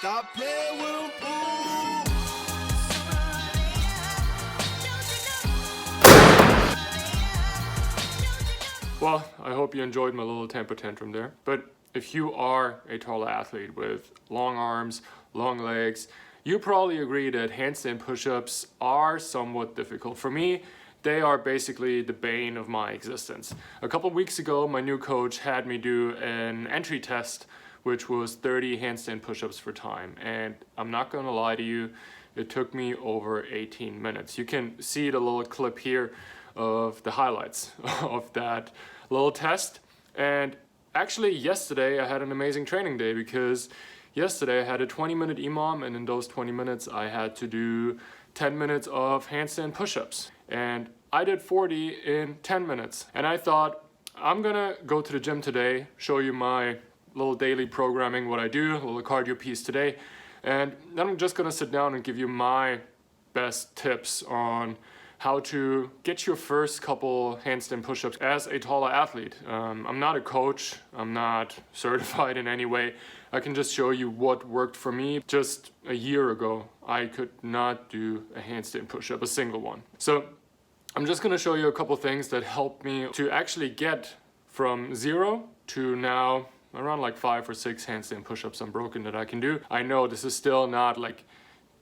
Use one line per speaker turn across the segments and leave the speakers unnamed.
Stop playing with them, ooh.
Well, I hope you enjoyed my little temper tantrum there. But if you are a taller athlete with long arms, long legs, you probably agree that handstand push-ups are somewhat difficult. For me, they are basically the bane of my existence. A couple weeks ago, my new coach had me do an entry test, which was 30 handstand push-ups for time. And I'm not gonna lie to you, it took me over 18 minutes. You can see the little clip here of the highlights of that little test. And actually yesterday I had an amazing training day, because yesterday I had a 20-minute EMOM, and in those 20 minutes I had to do 10 minutes of handstand push-ups. And I did 40 in 10 minutes. And I thought, I'm gonna go to the gym today, show you my little daily programming, what I do, a little cardio piece today. And then I'm just gonna sit down and give you my best tips on how to get your first couple handstand push-ups as a taller athlete. I'm not a coach, I'm not certified in any way. I can just show you what worked for me. Just a year ago, I could not do a handstand push-up, a single one. So I'm just gonna show you a couple things that helped me to actually get from 0 to now around like 5 or 6 handstand push-ups unbroken that I can do. I know this is still not like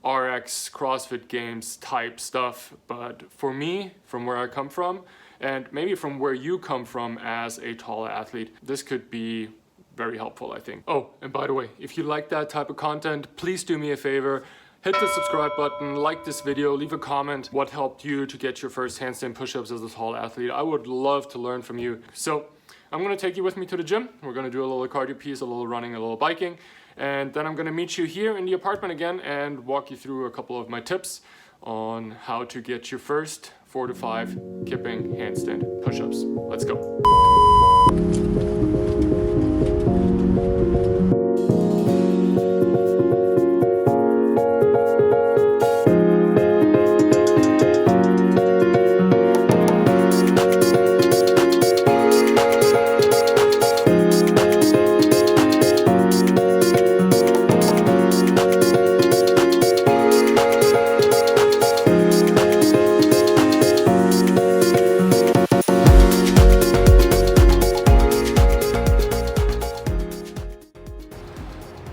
RX CrossFit Games type stuff, but for me, from where I come from, and maybe from where you come from as a taller athlete, this could be very helpful, I think. Oh, and by the way, if you like that type of content, please do me a favor, hit the subscribe button, like this video, leave a comment what helped you to get your first handstand push-ups as a tall athlete. I would love to learn from you. So I'm gonna take you with me to the gym. We're gonna do a little cardio piece, a little running, a little biking, and then I'm gonna meet you here in the apartment again and walk you through a couple of my tips on how to get your first 4 to 5 kipping handstand push-ups. Let's go.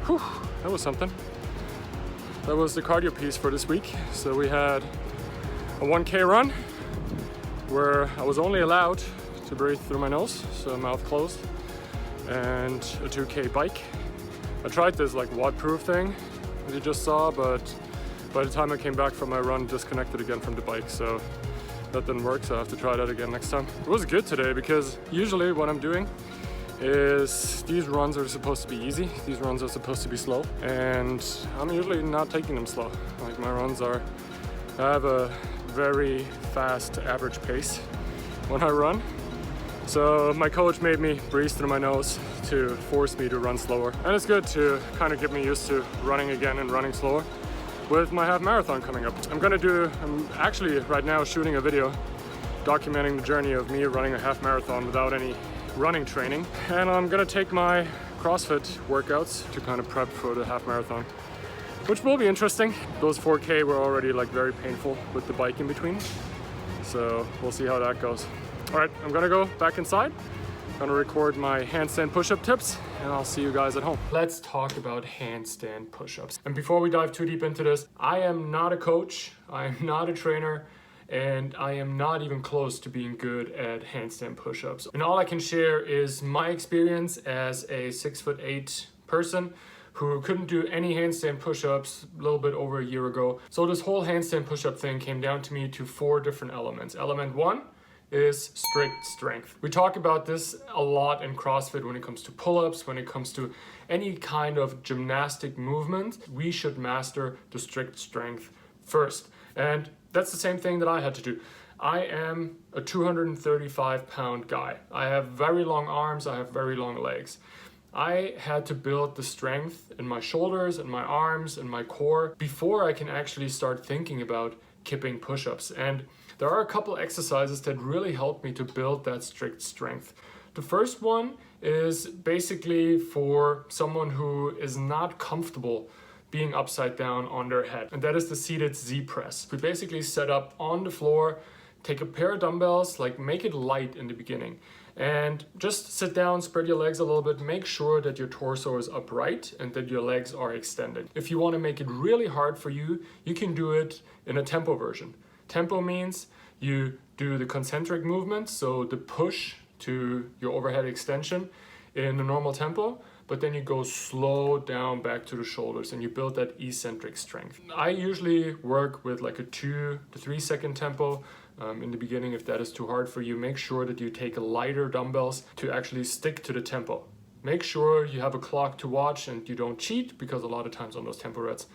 Whew, that was something. That was the cardio piece for this week. So we had a 1K run where I was only allowed to breathe through my nose, so mouth closed, and a 2K bike. I tried this like wattproof thing that you just saw, but by the time I came back from my run, disconnected again from the bike, so that didn't work, so I have to try that again next time. It was good today, because usually what I'm doing is these runs are supposed to be easy, these runs are supposed to be slow, and I'm usually not taking them slow. Like my runs I have a very fast average pace when I run. So my coach made me breathe through my nose to force me to run slower. And it's good to kind of get me used to running again and running slower with my half marathon coming up. I'm actually right now shooting a video documenting the journey of me running a half marathon without any running training, and I'm gonna take my CrossFit workouts to kind of prep for the half marathon, which will be interesting. Those 4K were already like very painful with the bike in between, so we'll see how that goes. All right, I'm gonna go back inside, gonna record my handstand push-up tips, and I'll see you guys at home. Let's talk about handstand push-ups. And before we dive too deep into this, I am not a coach, I am not a trainer, and I am not even close to being good at handstand push-ups. And all I can share is my experience as a 6'8" person who couldn't do any handstand push-ups a little bit over a year ago. So this whole handstand push-up thing came down to me to 4 different elements. Element 1 is strict strength. We talk about this a lot in CrossFit when it comes to pull-ups, when it comes to any kind of gymnastic movement. We should master the strict strength first. And that's the same thing that I had to do. I am a 235-pound guy. I have very long arms, I have very long legs. I had to build the strength in my shoulders and my arms and my core before I can actually start thinking about kipping push-ups. And there are a couple exercises that really helped me to build that strict strength. The first one is basically for someone who is not comfortable being upside down on their head. And that is the seated Z press. We basically set up on the floor, take a pair of dumbbells, like make it light in the beginning, and just sit down, spread your legs a little bit, make sure that your torso is upright and that your legs are extended. If you want to make it really hard for you, you can do it in a tempo version. Tempo means you do the concentric movements, so the push to your overhead extension in the normal tempo, but then you go slow down back to the shoulders and you build that eccentric strength. I usually work with like a 2 to 3 second tempo. In the beginning, if that is too hard for you, make sure that you take lighter dumbbells to actually stick to the tempo. Make sure you have a clock to watch and you don't cheat, because a lot of times on those tempo reps,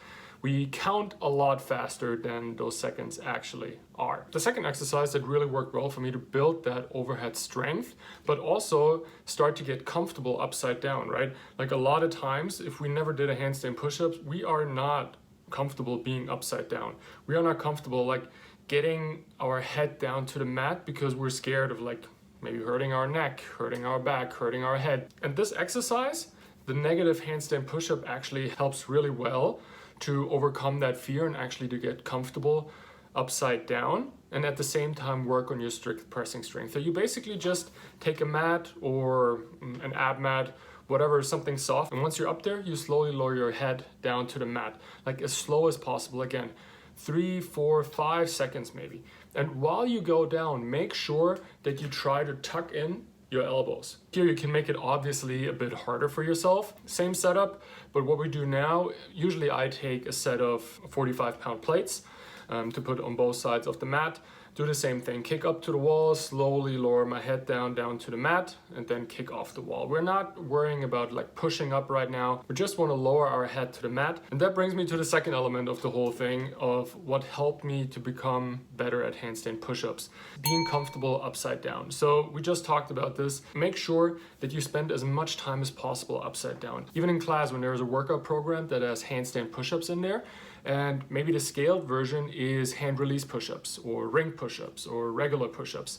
we count a lot faster than those seconds actually are. The second exercise that really worked well for me to build that overhead strength, but also start to get comfortable upside down, right? Like a lot of times, if we never did a handstand push-ups, we are not comfortable being upside down. We are not comfortable like getting our head down to the mat because we're scared of like maybe hurting our neck, hurting our back, hurting our head. And this exercise, the negative handstand push-up, actually helps really well to overcome that fear and actually to get comfortable upside down, and at the same time work on your strict pressing strength. So you basically just take a mat or an ab mat, whatever, something soft, and once you're up there, you slowly lower your head down to the mat, like as slow as possible. Again, 3, 4, 5 seconds maybe. And while you go down, make sure that you try to tuck in your elbows. Here you can make it obviously a bit harder for yourself. Same setup, but what we do now, usually I take a set of 45-pound plates to put on both sides of the mat. Do the same thing, kick up to the wall, slowly lower my head down to the mat, and then kick off the wall. We're not worrying about like pushing up right now. We just want to lower our head to the mat. And that brings me to the second element of the whole thing, of what helped me to become better at handstand push-ups, being comfortable upside down. So we just talked about this. Make sure that you spend as much time as possible upside down. Even in class, when there's a workout program that has handstand push-ups in there, and maybe the scaled version is hand release push-ups or ring push-ups or regular push-ups.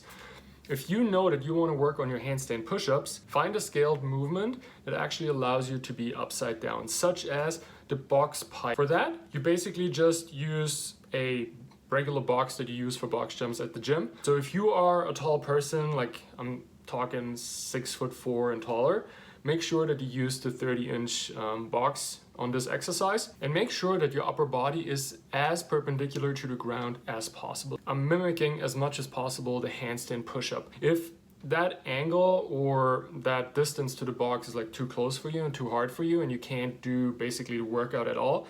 If you know that you want to work on your handstand push-ups, find a scaled movement that actually allows you to be upside down, such as the box pipe. For that, you basically just use a regular box that you use for box jumps at the gym. So if you are a tall person, like I'm talking 6'4" and taller, make sure that you use the 30-inch box on this exercise, and make sure that your upper body is as perpendicular to the ground as possible. I'm mimicking as much as possible the handstand push-up. If that angle or that distance to the box is like too close for you and too hard for you and you can't do basically the workout at all,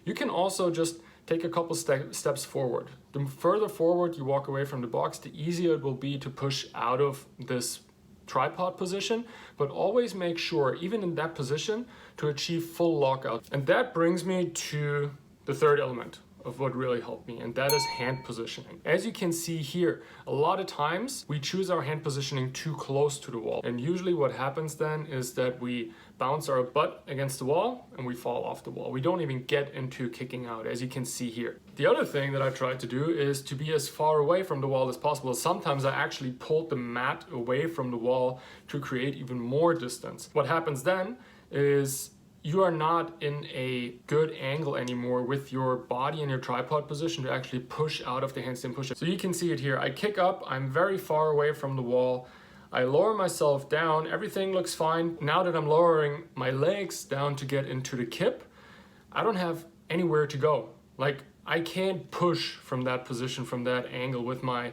you can also just take a couple steps forward. The further forward you walk away from the box, the easier it will be to push out of this tripod position, but always make sure, even in that position, to achieve full lockout. And that brings me to the third element of what really helped me, and that is hand positioning. As you can see here, a lot of times we choose our hand positioning too close to the wall, and usually what happens then is that we bounce our butt against the wall and we fall off the wall. We don't even get into kicking out, as you can see here. The other thing that I tried to do is to be as far away from the wall as possible. Sometimes I actually pulled the mat away from the wall to create even more distance. What happens then is you are not in a good angle anymore with your body in your tripod position to actually push out of the handstand push-up. So you can see it here. I kick up, I'm very far away from the wall. I lower myself down, everything looks fine. Now that I'm lowering my legs down to get into the kip, I don't have anywhere to go. Like, I can't push from that position, from that angle with my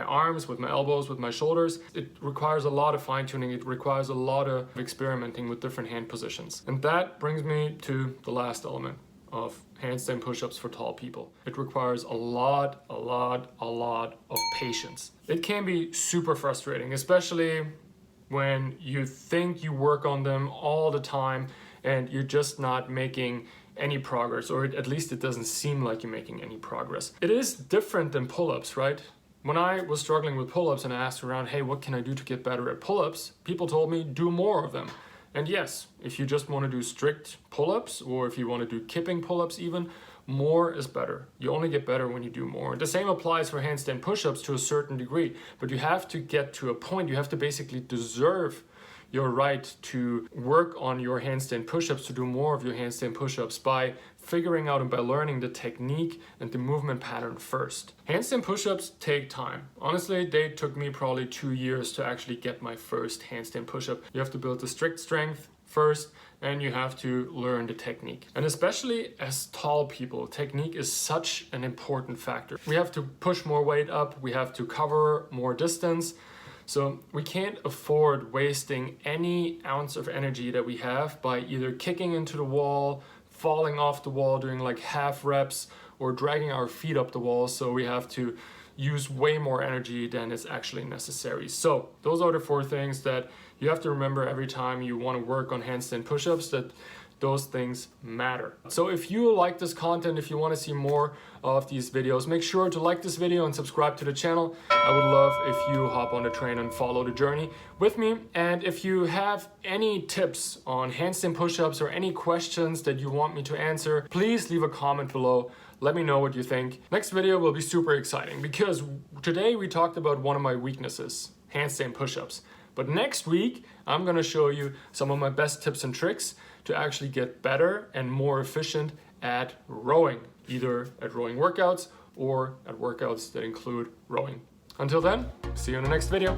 arms, with my elbows, with my shoulders. It requires a lot of fine-tuning. It requires a lot of experimenting with different hand positions. And that brings me to the last element of handstand push-ups for tall people. It requires a lot of patience. It can be super frustrating, especially when you think you work on them all the time and you're just not making any progress, or at least it doesn't seem like you're making any progress. It is different than pull-ups, right? When I was struggling with pull-ups and I asked around, hey, what can I do to get better at pull-ups? People told me, do more of them. And yes, if you just want to do strict pull-ups, or if you want to do kipping pull-ups even, more is better. You only get better when you do more. The same applies for handstand push-ups to a certain degree, but you have to get to a point, you have to basically deserve your right to work on your handstand push-ups, to do more of your handstand push-ups by figuring out and by learning the technique and the movement pattern first. Handstand push-ups take time. Honestly, they took me probably 2 years to actually get my first handstand push-up. You have to build the strict strength first, and you have to learn the technique. And especially as tall people, technique is such an important factor. We have to push more weight up, we have to cover more distance, so we can't afford wasting any ounce of energy that we have by either kicking into the wall, falling off the wall, doing like half reps, or dragging our feet up the wall. So we have to use way more energy than is actually necessary. So those are the 4 things that you have to remember every time you want to work on handstand push-ups, that those things matter. So if you like this content, if you want to see more of these videos, make sure to like this video and subscribe to the channel. I would love if you hop on the train and follow the journey with me. And if you have any tips on handstand push-ups or any questions that you want me to answer, please leave a comment below. Let me know what you think. Next video will be super exciting because today we talked about one of my weaknesses, handstand push-ups. But next week, I'm gonna show you some of my best tips and tricks to actually get better and more efficient at rowing, either at rowing workouts or at workouts that include rowing. Until then, see you in the next video.